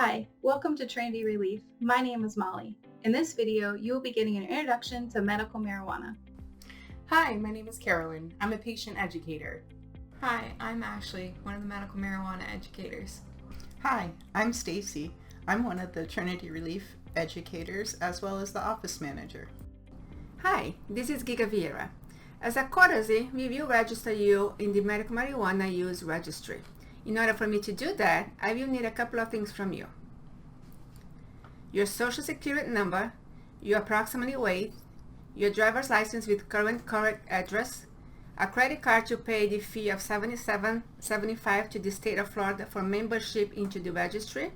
Hi, welcome to Trinity ReLeaf. My name is Molly. In this video, you will be getting an introduction to medical marijuana. Hi, my name is Carolyn. I'm a patient educator. Hi, I'm Ashley, one of the medical marijuana educators. Hi, I'm Stacy. I'm one of the Trinity ReLeaf educators as well as the office manager. Hi, this is Giga Vieira. As a courtesy, we will register you in the Medical Marijuana Use Registry. In order for me to do that, I will need a couple of things from you. Your social security number, your approximate weight, your driver's license with current correct address, a credit card to pay the fee of $77.75 to the state of Florida for membership into the registry.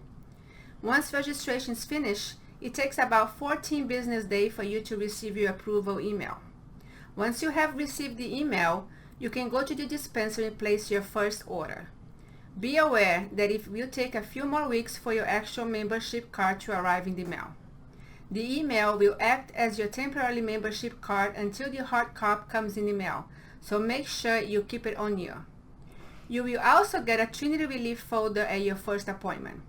Once registration is finished, it takes about 14 business days for you to receive your approval email. Once you have received the email, you can go to the dispensary and place your first order. Be aware that it will take a few more weeks for your actual membership card to arrive in the mail. The email will act as your temporary membership card until the hard copy comes in the mail, so make sure you keep it on you. You will also get a Trinity ReLeaf folder at your first appointment.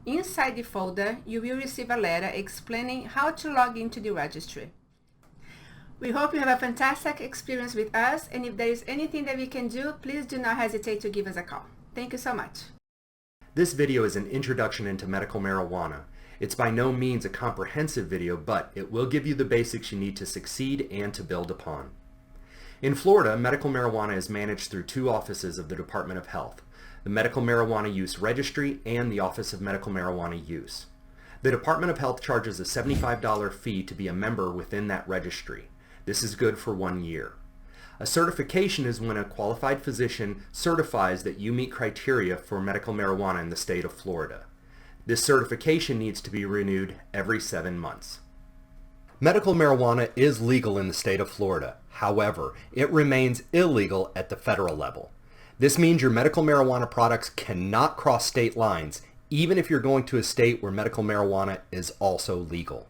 Inside the folder, you will receive a letter explaining how to log into the registry. We hope you have a fantastic experience with us, and if there is anything that we can do, please do not hesitate to give us a call. Thank you so much. This video is an introduction into medical marijuana. It's by no means a comprehensive video, but it will give you the basics you need to succeed and to build upon. In Florida, medical marijuana is managed through two offices of the Department of Health, the Medical Marijuana Use Registry and the Office of Medical Marijuana Use. The Department of Health charges a $75 fee to be a member within that registry. This is good for 1 year. A certification is when a qualified physician certifies that you meet criteria for medical marijuana in the state of Florida. This certification needs to be renewed every 7 months. Medical marijuana is legal in the state of Florida. However, it remains illegal at the federal level. This means your medical marijuana products cannot cross state lines, even if you're going to a state where medical marijuana is also legal.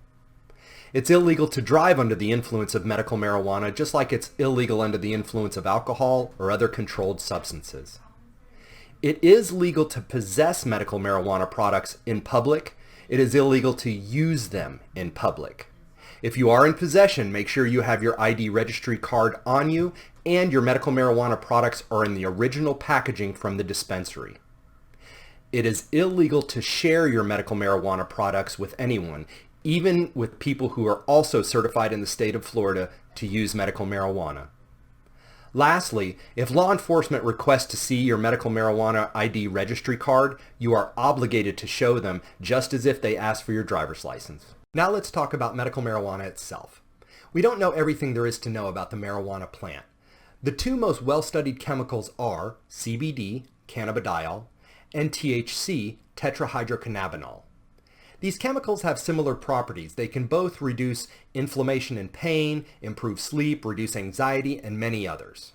It's illegal to drive under the influence of medical marijuana, just like it's illegal under the influence of alcohol or other controlled substances. It is legal to possess medical marijuana products in public. It is illegal to use them in public. If you are in possession, make sure you have your ID registry card on you and your medical marijuana products are in the original packaging from the dispensary. It is illegal to share your medical marijuana products with anyone, even with people who are also certified in the state of Florida to use medical marijuana. Lastly, if law enforcement requests to see your medical marijuana ID registry card, you are obligated to show them just as if they asked for your driver's license. Now let's talk about medical marijuana itself. We don't know everything there is to know about the marijuana plant. The two most well-studied chemicals are CBD, cannabidiol, and THC, tetrahydrocannabinol. These chemicals have similar properties. They can both reduce inflammation and pain, improve sleep, reduce anxiety, and many others.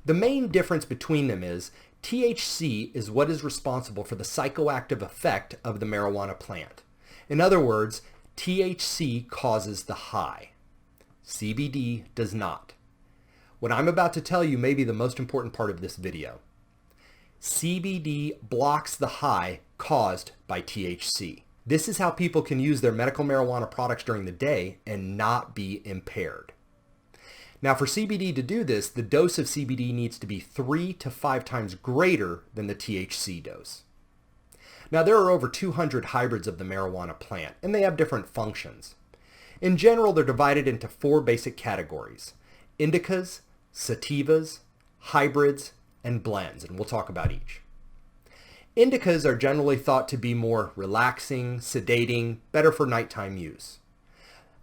The main difference between them is THC is what is responsible for the psychoactive effect of the marijuana plant. In other words, THC causes the high. CBD does not. What I'm about to tell you may be the most important part of this video. CBD blocks the high caused by THC. This is how people can use their medical marijuana products during the day and not be impaired. Now for CBD to do this, the dose of CBD needs to be 3 to 5 times greater than the THC dose. Now there are over 200 hybrids of the marijuana plant, and they have different functions. In general, they're divided into 4 basic categories: indicas, sativas, hybrids, and blends, and we'll talk about each. Indicas are generally thought to be more relaxing, sedating, better for nighttime use.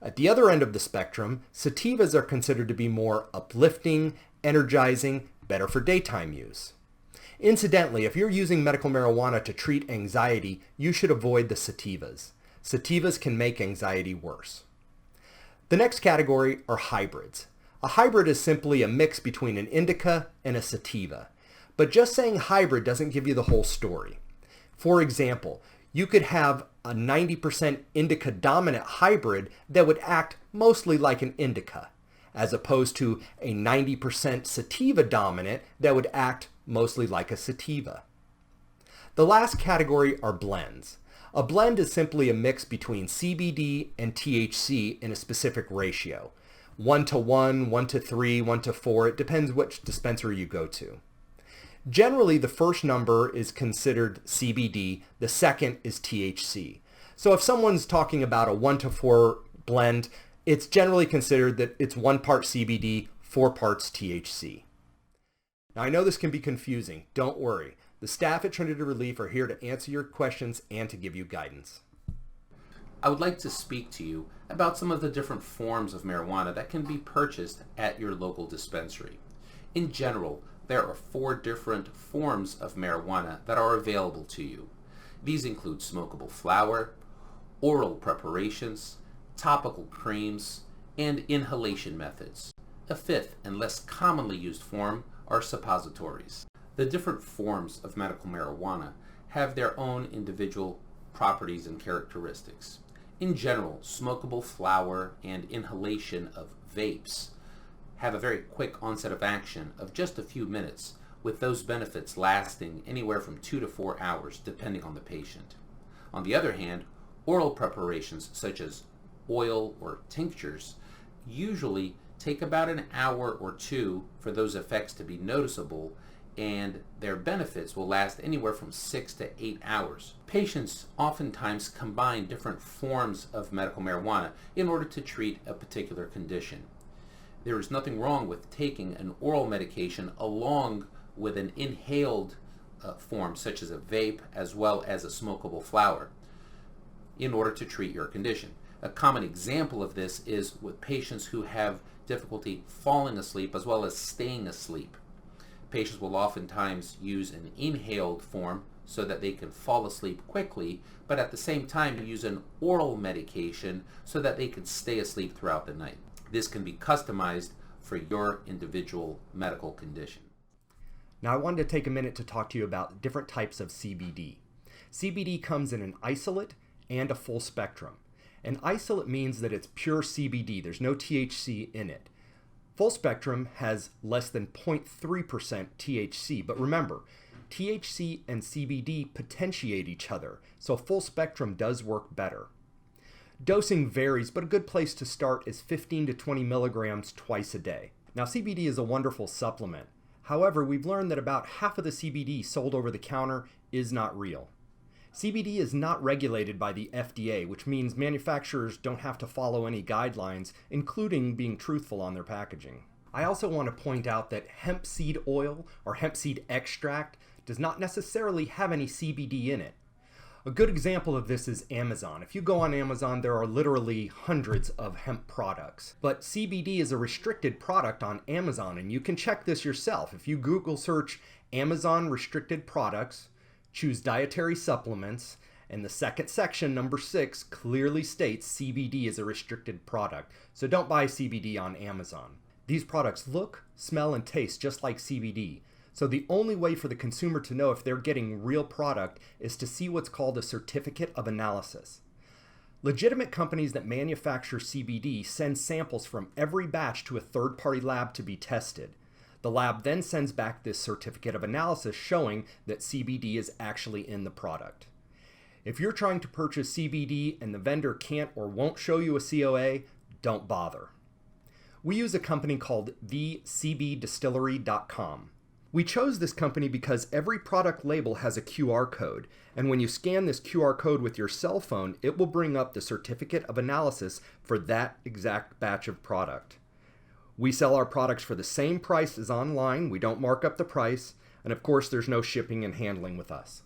At the other end of the spectrum, sativas are considered to be more uplifting, energizing, better for daytime use. Incidentally, if you're using medical marijuana to treat anxiety, you should avoid the sativas. Sativas can make anxiety worse. The next category are hybrids. A hybrid is simply a mix between an indica and a sativa. But just saying hybrid doesn't give you the whole story. For example, you could have a 90% indica dominant hybrid that would act mostly like an indica, as opposed to a 90% sativa dominant that would act mostly like a sativa. The last category are blends. A blend is simply a mix between CBD and THC in a specific ratio. 1:1, 1:3, 1:4, it depends which dispensary you go to. Generally, the first number is considered CBD, the second is THC. So if someone's talking about a 1:4 blend, it's generally considered that it's 1 part CBD, 4 parts THC. Now I know this can be confusing. Don't worry. The staff at Trinity ReLeaf are here to answer your questions and to give you guidance. I would like to speak to you about some of the different forms of marijuana that can be purchased at your local dispensary. In general, there are 4 different forms of marijuana that are available to you. These include smokable flower, oral preparations, topical creams, and inhalation methods. A 5th and less commonly used form are suppositories. The different forms of medical marijuana have their own individual properties and characteristics. In general, smokable flower and inhalation of vapes have a very quick onset of action of just a few minutes, with those benefits lasting anywhere from 2 to 4 hours depending on the patient. On the other hand, oral preparations such as oil or tinctures usually take about an hour or 2 for those effects to be noticeable, and their benefits will last anywhere from 6 to 8 hours. Patients oftentimes combine different forms of medical marijuana in order to treat a particular condition. There is nothing wrong with taking an oral medication along with an inhaled form such as a vape as well as a smokable flower in order to treat your condition. A common example of this is with patients who have difficulty falling asleep as well as staying asleep. Patients will oftentimes use an inhaled form so that they can fall asleep quickly, but at the same time use an oral medication so that they can stay asleep throughout the night. This can be customized for your individual medical condition. Now I wanted to take a minute to talk to you about different types of CBD. CBD comes in an isolate and a full spectrum. An isolate means that it's pure CBD. There's no THC in it. Full spectrum has less than 0.3% THC, but remember, THC and CBD potentiate each other, so full spectrum does work better. Dosing varies, but a good place to start is 15 to 20 milligrams twice a day. Now, CBD is a wonderful supplement. However, we've learned that about half of the CBD sold over the counter is not real. CBD is not regulated by the FDA, which means manufacturers don't have to follow any guidelines, including being truthful on their packaging. I also want to point out that hemp seed oil or hemp seed extract does not necessarily have any CBD in it. A good example of this is Amazon. If you go on Amazon, there are literally hundreds of hemp products. But CBD is a restricted product on Amazon, and you can check this yourself. If you Google search Amazon restricted products, choose dietary supplements, and the second section, number 6, clearly states CBD is a restricted product. So don't buy CBD on Amazon. These products look, smell, and taste just like CBD. So the only way for the consumer to know if they're getting real product is to see what's called a certificate of analysis. Legitimate companies that manufacture CBD send samples from every batch to a third-party lab to be tested. The lab then sends back this certificate of analysis showing that CBD is actually in the product. If you're trying to purchase CBD and the vendor can't or won't show you a COA, don't bother. We use a company called thecbdistillery.com. We chose this company because every product label has a QR code, and when you scan this QR code with your cell phone, it will bring up the certificate of analysis for that exact batch of product. We sell our products for the same price as online. We don't mark up the price. And of course, there's no shipping and handling with us.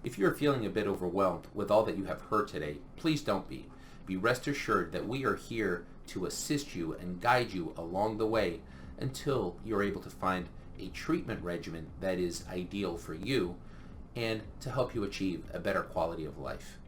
If you're feeling a bit overwhelmed with all that you have heard today, please don't be. Be rest assured that we are here to assist you and guide you along the way until you're able to find a treatment regimen that is ideal for you and to help you achieve a better quality of life.